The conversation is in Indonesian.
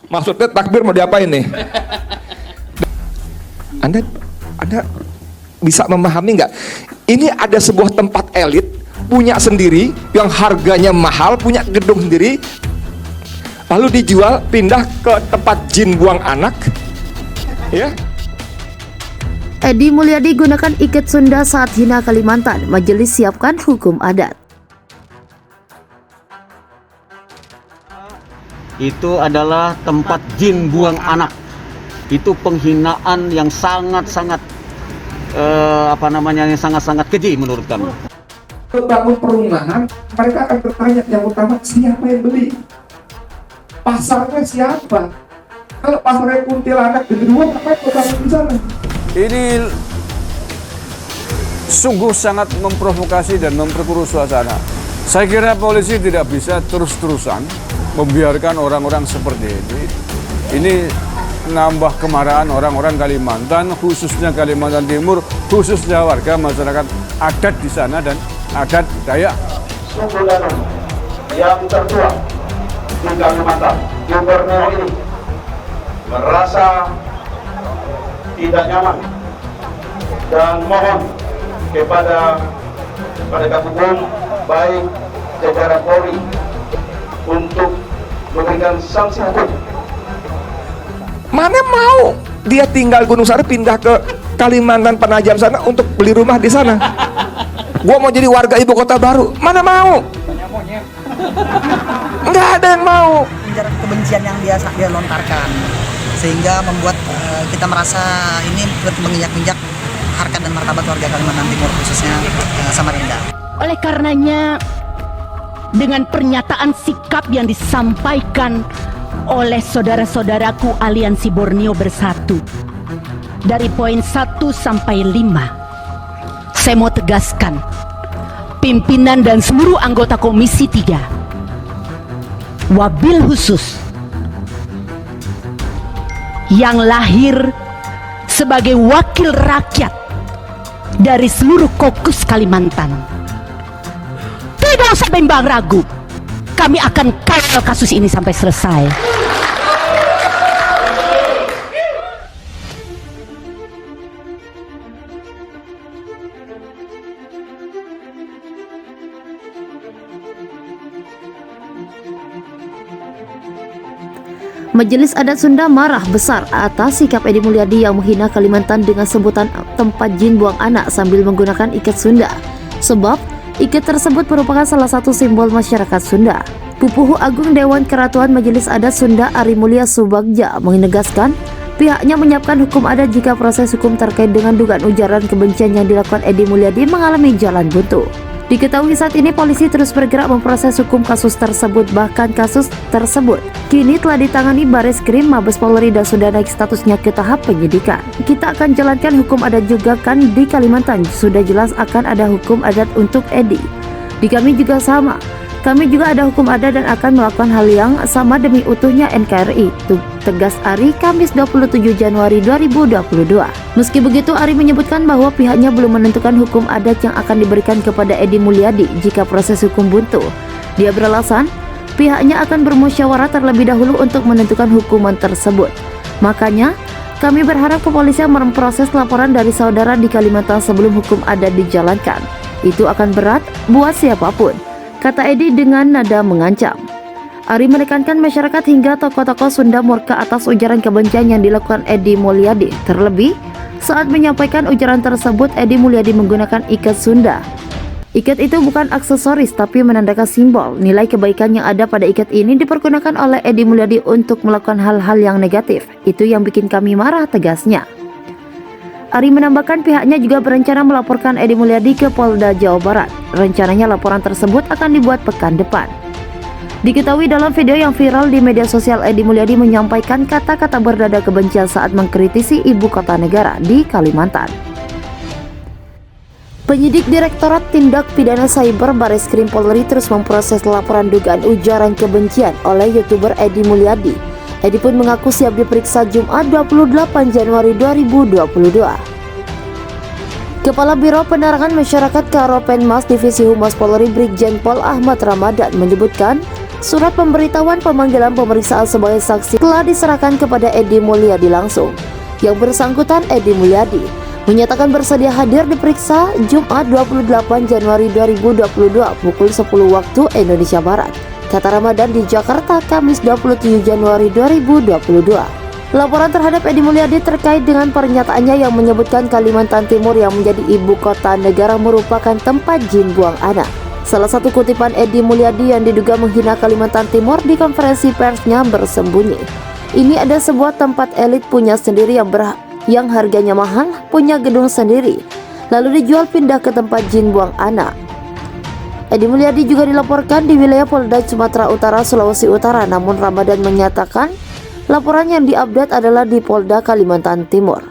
Maksudnya takbir mau diapain nih? Anda bisa memahami nggak? Ini ada sebuah tempat elit punya sendiri yang harganya mahal, punya gedung sendiri, lalu dijual pindah ke tempat jin buang anak, ya? Edi Mulyadi gunakan ikat Sunda saat hina Kalimantan. Majelis siapkan hukum adat. Itu adalah tempat jin buang anak. Itu penghinaan yang sangat-sangat yang sangat-sangat keji menurut kami. Bangun perumahan, mereka akan bertanya yang utama, siapa yang beli? Pasarnya siapa? Kalau pasarnya kuntilanak di luar, apa yang bertanya di sana? Ini sungguh sangat memprovokasi dan memperkeruh suasana. Saya kira polisi tidak bisa terus-terusan membiarkan orang-orang seperti ini. Ini nambah kemarahan orang-orang Kalimantan, khususnya Kalimantan Timur, khususnya warga masyarakat adat di sana dan adat Dayak. Suku Danau yang tertua di Kalimantan, Gubernur ini merasa tidak nyaman dan mohon kepada penegak hukum baik jajaran Polri untuk memberikan sanksi hukum. Mana mau dia tinggal Gunung Sari pindah ke Kalimantan Penajam sana untuk beli rumah di sana? Gua mau jadi warga ibu kota baru, mana mau? Nggak ada yang mau. Ujaran kebencian yang dia lontarkan, sehingga membuat kita merasa ini menginjak-injak harkat dan martabat warga Kalimantan Timur, khususnya Samarinda. Oleh karenanya, dengan pernyataan sikap yang disampaikan oleh saudara-saudaraku Aliansi Borneo Bersatu dari poin 1 sampai 5, saya mau tegaskan, pimpinan dan seluruh anggota Komisi 3 wabil khusus yang lahir sebagai wakil rakyat dari seluruh Kokus Kalimantan, tidak usah bimbang ragu, kami akan kawal kasus ini sampai selesai. Majelis Adat Sunda marah besar atas sikap Edi Mulyadi yang menghina Kalimantan dengan sebutan tempat jin buang anak sambil menggunakan ikat Sunda. Sebab ikat tersebut merupakan salah satu simbol masyarakat Sunda. Pupuhu Agung Dewan Keratuan Majelis Adat Sunda Ari Mulya Subagja menegaskan pihaknya menyiapkan hukum adat jika proses hukum terkait dengan dugaan ujaran kebencian yang dilakukan Edi Mulyadi mengalami jalan buntu. Diketahui saat ini polisi terus bergerak memproses hukum kasus tersebut, bahkan kasus tersebut kini telah ditangani Bareskrim Mabes Polri dan sudah naik statusnya ke tahap penyidikan. Kita akan jalankan hukum adat juga kan di Kalimantan, sudah jelas akan ada hukum adat untuk Edi. Di kami juga sama. Kami juga ada hukum adat dan akan melakukan hal yang sama demi utuhnya NKRI, tegas Ari Kamis 27 Januari 2022. Meski begitu, Ari menyebutkan bahwa pihaknya belum menentukan hukum adat yang akan diberikan kepada Edi Mulyadi jika proses hukum buntu. Dia beralasan, pihaknya akan bermusyawarah terlebih dahulu untuk menentukan hukuman tersebut. Makanya, kami berharap kepolisian memproses laporan dari saudara di Kalimantan sebelum hukum adat dijalankan. Itu akan berat buat siapapun, kata Edi dengan nada mengancam. Ari menekankan masyarakat hingga tokoh-tokoh Sunda murka atas ujaran kebencian yang dilakukan Edi Mulyadi. Terlebih, saat menyampaikan ujaran tersebut, Edi Mulyadi menggunakan ikat Sunda. Ikat itu bukan aksesoris tapi menandakan simbol. Nilai kebaikan yang ada pada ikat ini dipergunakan oleh Edi Mulyadi untuk melakukan hal-hal yang negatif. Itu yang bikin kami marah, tegasnya. Ari menambahkan pihaknya juga berencana melaporkan Edi Mulyadi ke Polda Jawa Barat. Rencananya laporan tersebut akan dibuat pekan depan. Diketahui dalam video yang viral di media sosial, Edi Mulyadi menyampaikan kata-kata bernada kebencian saat mengkritisi ibu kota negara di Kalimantan. Penyidik Direktorat Tindak Pidana Cyber Bareskrim Polri terus memproses laporan dugaan ujaran kebencian oleh YouTuber Edi Mulyadi. Edi pun mengaku siap diperiksa Jumat 28 Januari 2022. Kepala Biro Penerangan Masyarakat Karopenmas Divisi Humas Polri Brigjen Pol Ahmad Ramadan menyebutkan Surat pemberitahuan pemanggilan pemeriksaan sebagai saksi telah diserahkan kepada Edi Mulyadi langsung. Yang bersangkutan, Edi Mulyadi, menyatakan bersedia hadir diperiksa Jumat 28 Januari 2022 pukul 10 waktu Indonesia Barat, kata Ramadan di Jakarta, Kamis 27 Januari 2022. Laporan terhadap Edi Mulyadi terkait dengan pernyataannya yang menyebutkan Kalimantan Timur yang menjadi ibu kota negara merupakan tempat jin buang anak. Salah satu kutipan Edi Mulyadi yang diduga menghina Kalimantan Timur di konferensi persnya bersembunyi. Ini ada sebuah tempat elit punya sendiri yang harganya mahal, punya gedung sendiri, lalu dijual pindah ke tempat jin buang anak. Edi Mulyadi juga dilaporkan di wilayah Polda Sumatera Utara, Sulawesi Utara, namun Ramadan menyatakan laporan yang diupdate adalah di Polda Kalimantan Timur.